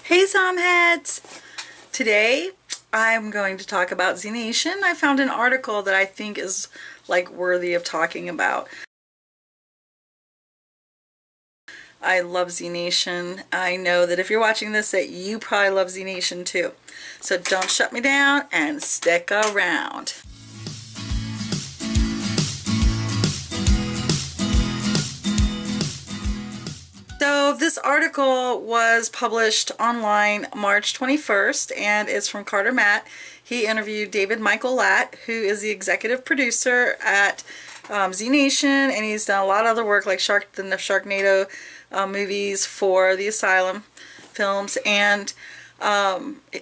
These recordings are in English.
Hey Zomheads! Today I'm going to talk about ZNation. I found an article that I think is like worthy of talking about. I love ZNation. I know that if you're watching this that you probably love ZNation too. So don't shut me down and stick around. So this article was published online March 21st and it's from CarterMatt. He interviewed David Michael Latt, who is the executive producer at ZNation, and he's done a lot of other work like the Sharknado movies for the Asylum Films, and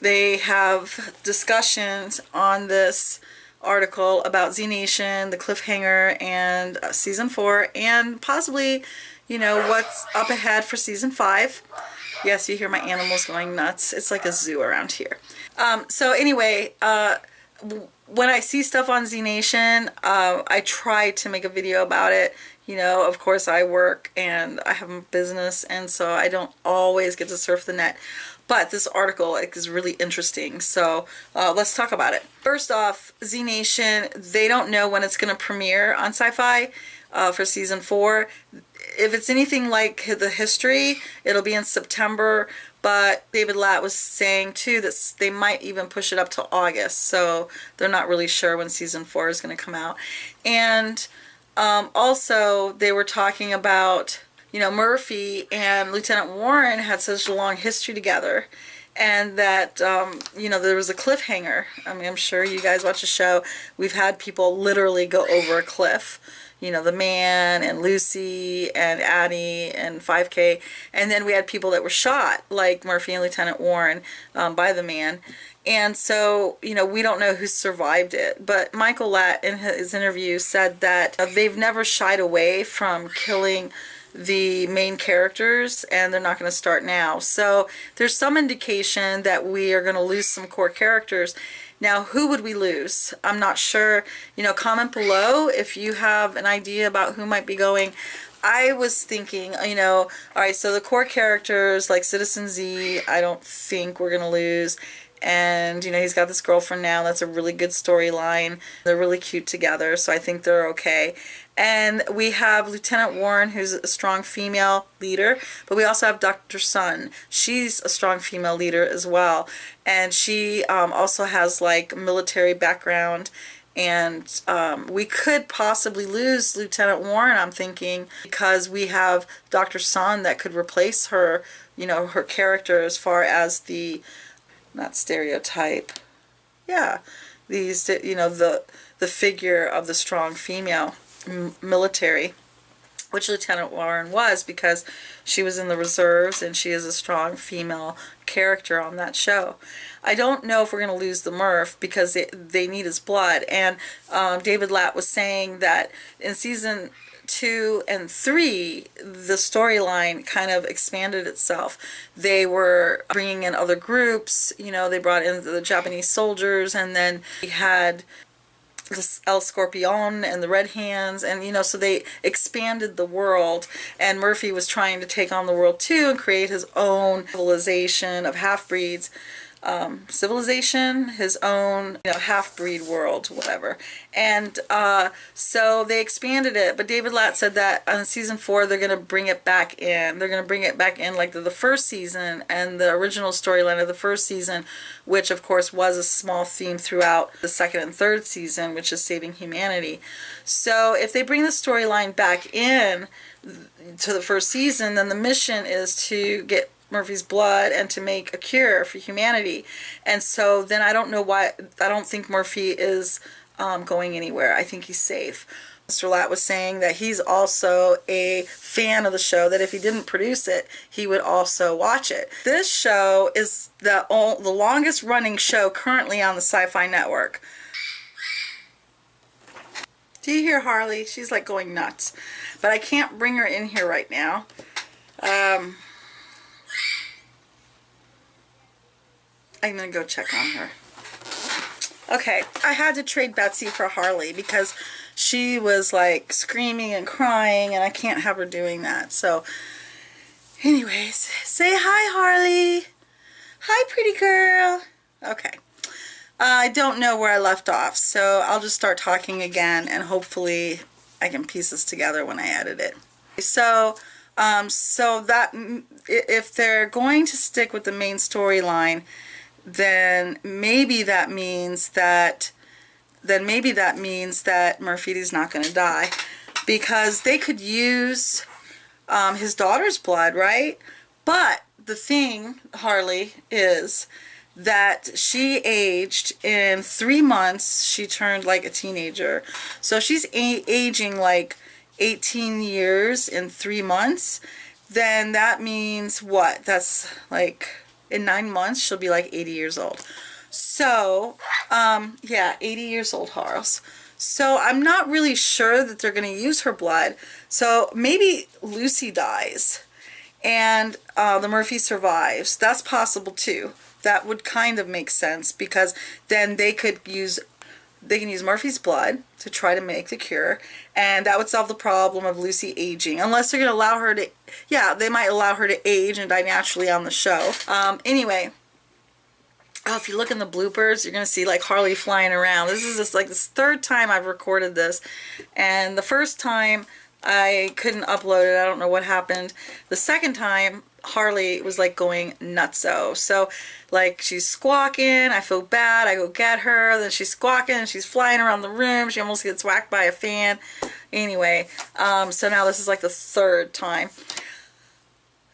they have discussions on this article about ZNation, the cliffhanger, and season 4, and possibly, you know, what's up ahead for season 5. Yes, you hear my animals going nuts. It's like a zoo around here. So anyway, when I see stuff on ZNation, I try to make a video about it. You know, of course I work and I have a business, and so I don't always get to surf the net. But this article is really interesting, so let's talk about it. First off, ZNation, they don't know when it's going to premiere on Sci-Fi for season 4. If it's anything like the history, it'll be in September, but David Latt was saying too that they might even push it up to August, so they're not really sure when season 4 is going to come out. And also they were talking about, you know, Murphy and Lieutenant Warren had such a long history together, and that, you know, there was a cliffhanger. I mean, I'm sure you guys watch the show. We've had people literally go over a cliff. You know, the man and Lucy and Addie and 5K. And then we had people that were shot, like Murphy and Lieutenant Warren, by the man. And so, you know, we don't know who survived it. But Michael Latt in his interview said that they've never shied away from killing the main characters, and they're not going to start now. So there's some indication that we are going to lose some core characters. Now, who would we lose? I'm not sure. You know, comment below if you have an idea about who might be going. I was thinking, you know, all right, so the core characters like Citizen Z, I don't think we're going to lose. And, you know, he's got this girlfriend now. That's a really good storyline. They're really cute together, so I think they're okay. And we have Lieutenant Warren, who's a strong female leader, but we also have Dr. Sun. She's a strong female leader as well, and she also has like military background. And we could possibly lose Lieutenant Warren, I'm thinking, because we have Dr. Sun that could replace her, you know, her character as far as the, not stereotype, yeah, these, you know, the figure of the strong female military, which Lieutenant Warren was, because she was in the reserves and she is a strong female character on that show. I don't know if we're going to lose the Murph because they need his blood. And David Latt was saying that in season 2 and 3, the storyline kind of expanded itself. They were bringing in other groups, you know, they brought in the Japanese soldiers, and then we had El Scorpion and the Red Hands, and, you know, so they expanded the world, and Murphy was trying to take on the world too and create his own civilization of half-breeds. His own, you know, half-breed world, whatever. And so they expanded it, but David Latt said that on season 4 they're going to bring it back in. They're going to bring it back in like the first season and the original storyline of the first season, which of course was a small theme throughout the second and third season, which is saving humanity. So if they bring the storyline back in to the first season, then the mission is to get Murphy's blood and to make a cure for humanity. And so then I don't know why, I don't think Murphy is going anywhere. I think he's safe. Mr. Latt was saying that he's also a fan of the show, that if he didn't produce it, he would also watch it. This show is the longest running show currently on the Sci-Fi Network. Do you hear Harley? She's like going nuts. But I can't bring her in here right now. I'm going to go check on her. Okay, I had to trade Betsy for Harley because she was like screaming and crying, and I can't have her doing that. So anyways, say hi, Harley. Hi, pretty girl. Okay. I don't know where I left off, so I'll just start talking again, and hopefully I can piece this together when I edit it. So that if they're going to stick with the main storyline, then maybe that means that Murphy's not going to die, because they could use his daughter's blood, right? But the thing, Harley, is that she aged in 3 months. She turned like a teenager, so she's aging like 18 years in 3 months. Then that means what? That's like in 9 months she'll be like 80 years old. So yeah, 80 years old, Harles. So I'm not really sure that they're going to use her blood. So maybe Lucy dies and the Murphy survives. That's possible too. That would kind of make sense, because then they can use Murphy's blood to try to make the cure, and that would solve the problem of Lucy aging, unless they're going to allow her to, yeah, they might allow her to age and die naturally on the show. Anyway, if you look in the bloopers, you're going to see like Harley flying around. This is just like this third time I've recorded this, and the first time I couldn't upload it. I don't know what happened. The second time, Harley was like going nutso. So like she's squawking, I feel bad, I go get her, then she's squawking and she's flying around the room, she almost gets whacked by a fan. Anyway, so now this is like the third time.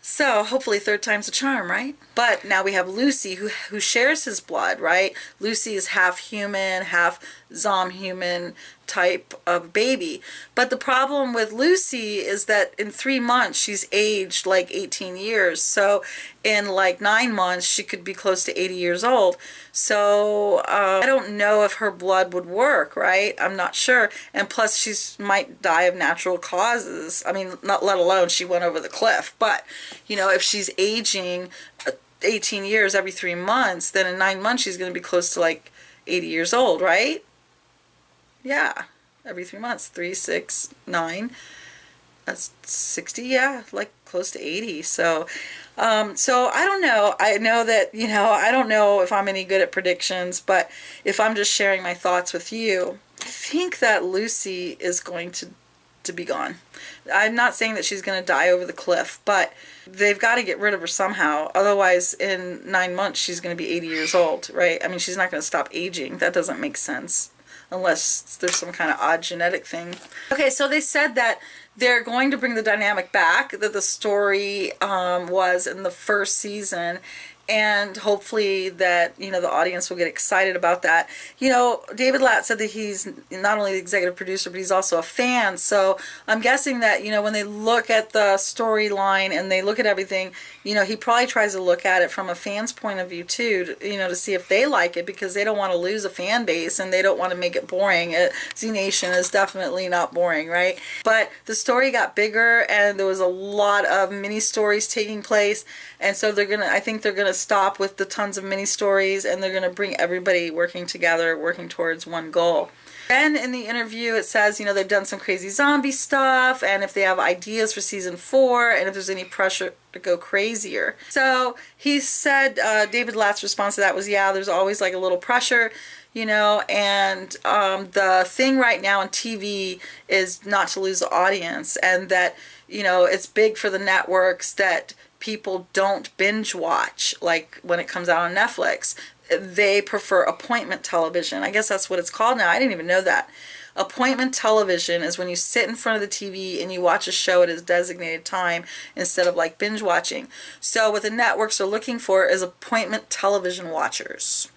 So hopefully third time's a charm, right? But now we have Lucy who shares his blood, right? Lucy is half human, half Zom-human type of baby. But the problem with Lucy is that in 3 months she's aged like 18 years. So in like 9 months she could be close to 80 years old. So I don't know if her blood would work, right? I'm not sure. And plus she might die of natural causes. I mean, not let alone she went over the cliff. But, you know, if she's aging 18 years every 3 months, then in 9 months she's going to be close to like 80 years old, right? Yeah, every 3 months, 3, 6, 9, that's 60, yeah, like close to 80. So I don't know. I know that, you know, I don't know if I'm any good at predictions, but if I'm just sharing my thoughts with you, I think that Lucy is going to be gone. I'm not saying that she's going to die over the cliff, but they've got to get rid of her somehow. Otherwise, in 9 months, she's going to be 80 years old, right? I mean, she's not going to stop aging. That doesn't make sense, unless there's some kind of odd genetic thing. Okay, so they said that they're going to bring the dynamic back that the story was in the first season, and hopefully that, you know, the audience will get excited about that. You know, David Latt said that he's not only the executive producer, but he's also a fan. So I'm guessing that, you know, when they look at the storyline and they look at everything, you know, he probably tries to look at it from a fan's point of view too, to, you know, to see if they like it, because they don't want to lose a fan base and they don't want to make it boring. ZNation is definitely not boring, right? But the story got bigger and there was a lot of mini stories taking place, and so I think they're gonna stop with the tons of mini stories, and they're going to bring everybody working together, working towards one goal. Then in the interview it says, you know, they've done some crazy zombie stuff, and if they have ideas for season 4, and if there's any pressure to go crazier. So he said, David Latt's response to that was, yeah, there's always like a little pressure, you know, and the thing right now on TV is not to lose the audience, and that, you know, it's big for the networks that people don't binge watch, like when it comes out on Netflix. They prefer appointment television. I guess that's what it's called now. I didn't even know that. Appointment television is when you sit in front of the TV and you watch a show at its designated time instead of like binge watching. So what the networks are looking for is appointment television watchers.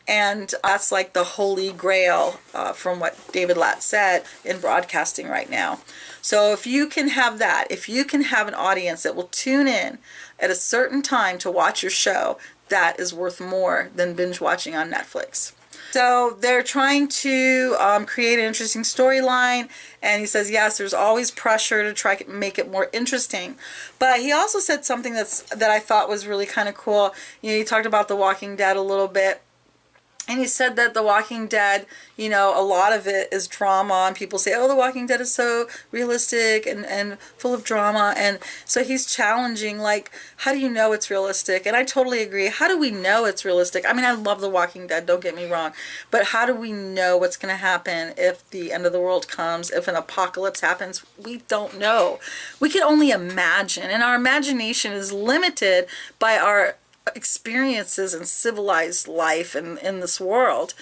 And that's like the holy grail from what David Latt said in broadcasting right now. So if you can have that, if you can have an audience that will tune in at a certain time to watch your show, that is worth more than binge watching on Netflix. So they're trying to create an interesting storyline, and he says, yes, there's always pressure to try to make it more interesting. But he also said something that I thought was really kind of cool. You know, he talked about The Walking Dead a little bit. And he said that The Walking Dead, you know, a lot of it is drama, and people say, oh, The Walking Dead is so realistic and full of drama. And so he's challenging, like, how do you know it's realistic? And I totally agree. How do we know it's realistic? I mean, I love The Walking Dead, don't get me wrong, but how do we know what's going to happen if the end of the world comes, if an apocalypse happens? We don't know. We can only imagine, and our imagination is limited by our experiences in civilized life in this world.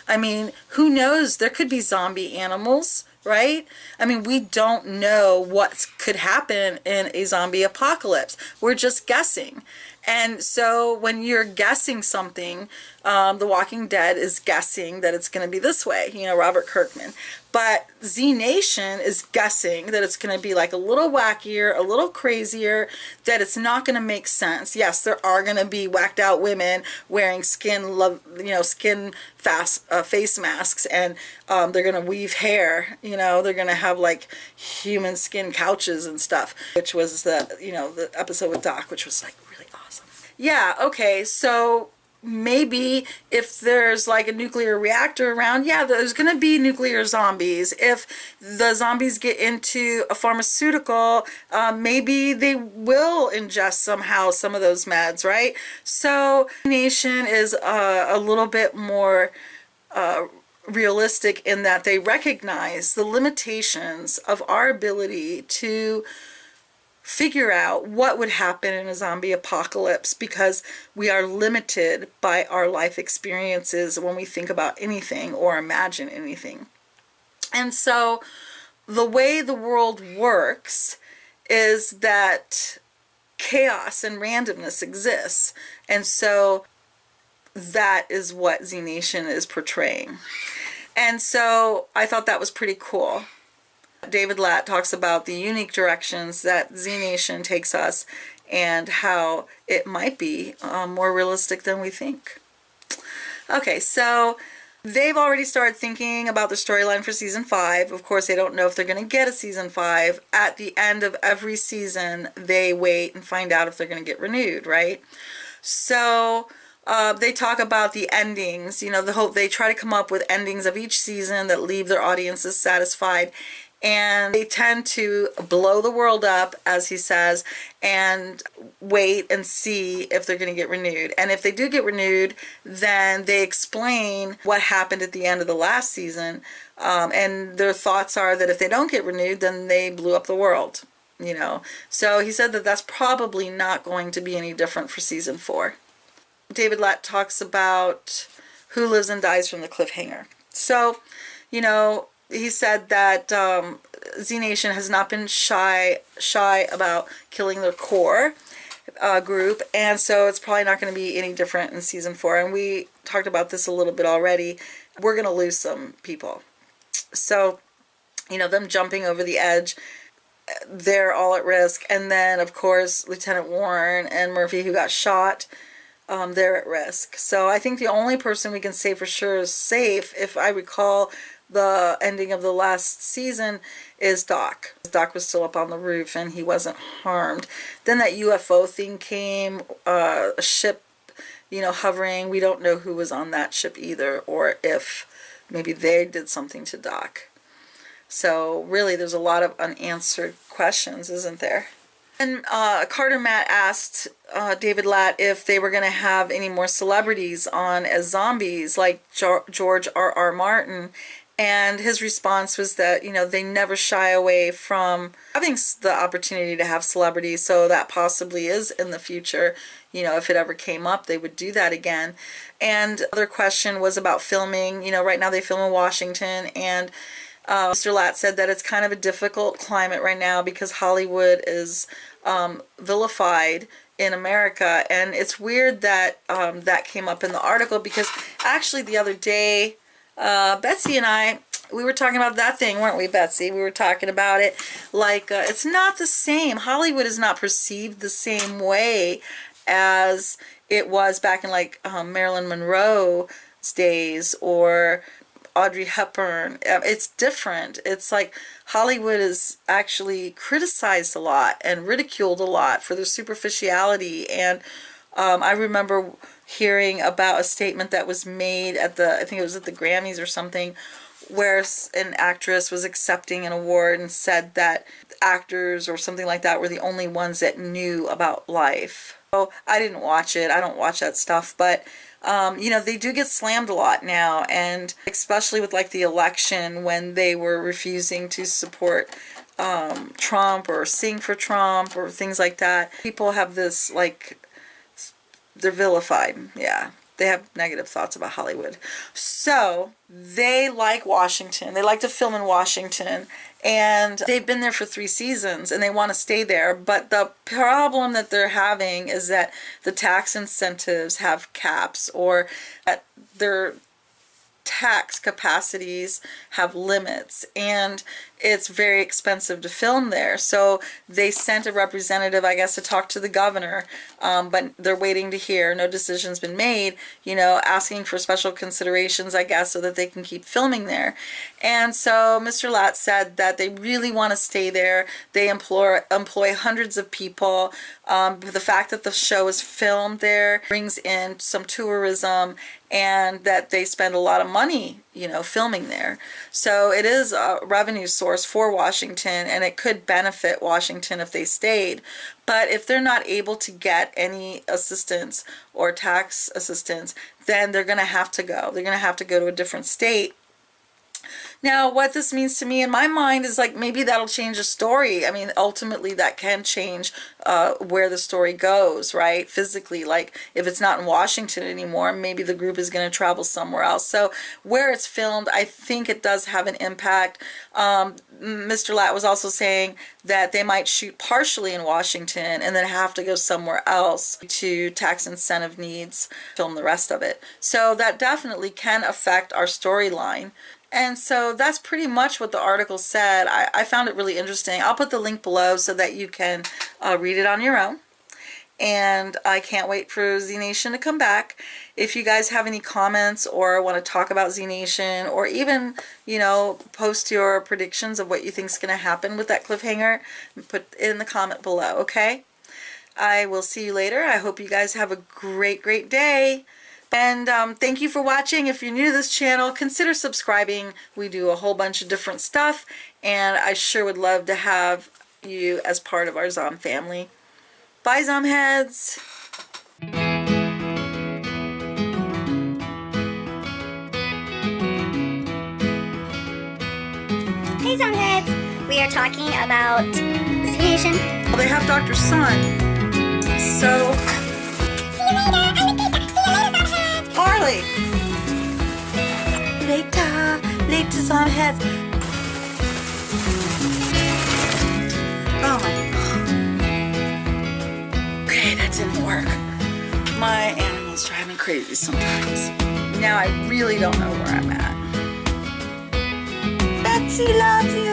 I mean, who knows? There could be zombie animals, right? I mean, we don't know what could happen in a zombie apocalypse. We're just guessing. And so when you're guessing something, The Walking Dead is guessing that it's going to be this way, you know, Robert Kirkman. But ZNation is guessing that it's going to be like a little wackier, a little crazier, that it's not going to make sense. Yes, there are going to be whacked out women wearing skin face masks, and they're going to weave hair, you know, they're going to have like human skin couches and stuff, which was the episode with Doc, which was like really awesome. Yeah, okay, so maybe if there's like a nuclear reactor around, yeah, there's going to be nuclear zombies. If the zombies get into a pharmaceutical, maybe they will ingest somehow some of those meds, right? So Nation is a little bit more realistic in that they recognize the limitations of our ability to figure out what would happen in a zombie apocalypse, because we are limited by our life experiences when we think about anything or imagine anything. And so the way the world works is that chaos and randomness exists. And so that is what ZNation is portraying. And so I thought that was pretty cool. David Latt talks about the unique directions that ZNation takes us and how it might be more realistic than we think. Okay, so they've already started thinking about the storyline for season 5. Of course, they don't know if they're going to get a season 5. At the end of every season, they wait and find out if they're going to get renewed, right? So they talk about the endings, you know, they try to come up with endings of each season that leave their audiences satisfied. And they tend to blow the world up, as he says, and wait and see if they're going to get renewed. And if they do get renewed, then they explain what happened at the end of the last season. And their thoughts are that if they don't get renewed, then they blew up the world, you know. So he said that that's probably not going to be any different for season 4. David Latt talks about who lives and dies from the cliffhanger. So, you know, he said that ZNation has not been shy about killing their core group, and so it's probably not going to be any different in season 4. And we talked about this a little bit already. We're going to lose some people. So, you know, them jumping over the edge, they're all at risk. And then, of course, Lieutenant Warren and Murphy, who got shot, they're at risk. So I think the only person we can say for sure is safe, if I recall the ending of the last season, is Doc. Doc was still up on the roof and he wasn't harmed. Then that UFO thing came, a ship, you know, hovering. We don't know who was on that ship either, or if maybe they did something to Doc. So really there's a lot of unanswered questions, isn't there? And CarterMatt asked David Latt if they were going to have any more celebrities on as zombies like George R.R. Martin. And his response was that, you know, they never shy away from having the opportunity to have celebrities, so that possibly is in the future. You know, if it ever came up, they would do that again. And the other question was about filming. You know, right now they film in Washington, and Mr. Latt said that it's kind of a difficult climate right now because Hollywood is vilified in America. And it's weird that that came up in the article, because actually the other day, Betsy and I, we were talking about that thing, weren't we, Betsy? We were talking about it like it's not the same. Hollywood is not perceived the same way as it was back in like Marilyn Monroe's days or Audrey Hepburn. It's different. It's like Hollywood is actually criticized a lot and ridiculed a lot for their superficiality. And I remember hearing about a statement that was made at the, I think it was at the Grammys or something, where an actress was accepting an award and said that actors or something like that were the only ones that knew about life. So I didn't watch it. I don't watch that stuff, but you know, they do get slammed a lot now, and especially with like the election when they were refusing to support Trump or sing for Trump or things like that. People have this, like, they're vilified. Yeah, they have negative thoughts about Hollywood. So they like Washington. They like to film in Washington, and they've been there for 3 seasons and they want to stay there. But the problem that they're having is that the tax incentives have caps, or that their tax capacities have limits, and it's very expensive to film there. So they sent a representative, I guess, to talk to the governor, but they're waiting to hear. No decision's been made, you know, asking for special considerations, I guess, so that they can keep filming there. And so Mr. Latt said that they really want to stay there. They employ hundreds of people. The fact that the show is filmed there brings in some tourism, and that they spend a lot of money, you know, filming there. So it is a revenue source for Washington, and it could benefit Washington if they stayed. But if they're not able to get any assistance or tax assistance, then they're going to have to go. They're going to have to go to a different state. Now, what this means to me in my mind is, like, maybe that'll change the story. I mean, ultimately that can change where the story goes, right? Physically, like if it's not in Washington anymore, maybe the group is going to travel somewhere else. So where it's filmed, I think it does have an impact. Mr. Latt was also saying that they might shoot partially in Washington and then have to go somewhere else to tax incentive needs, film the rest of it. So that definitely can affect our storyline. And so that's pretty much what the article said. I found it really interesting. I'll put the link below so that you can read it on your own. And I can't wait for ZNation to come back. If you guys have any comments or want to talk about ZNation, or even, you know, post your predictions of what you think is going to happen with that cliffhanger, put it in the comment below, okay? I will see you later. I hope you guys have a great, great day. And thank you for watching. If you're new to this channel, consider subscribing. We do a whole bunch of different stuff, and I sure would love to have you as part of our Zom family. Bye, Zomheads. Hey, Zomheads. We are talking about ZNation. Well, they have Dr. Sun. So... See you later. Harley! Later, Zomheads. Oh my. Okay, that didn't work. My animals drive me crazy sometimes. Now I really don't know where I'm at. Betsy loves you.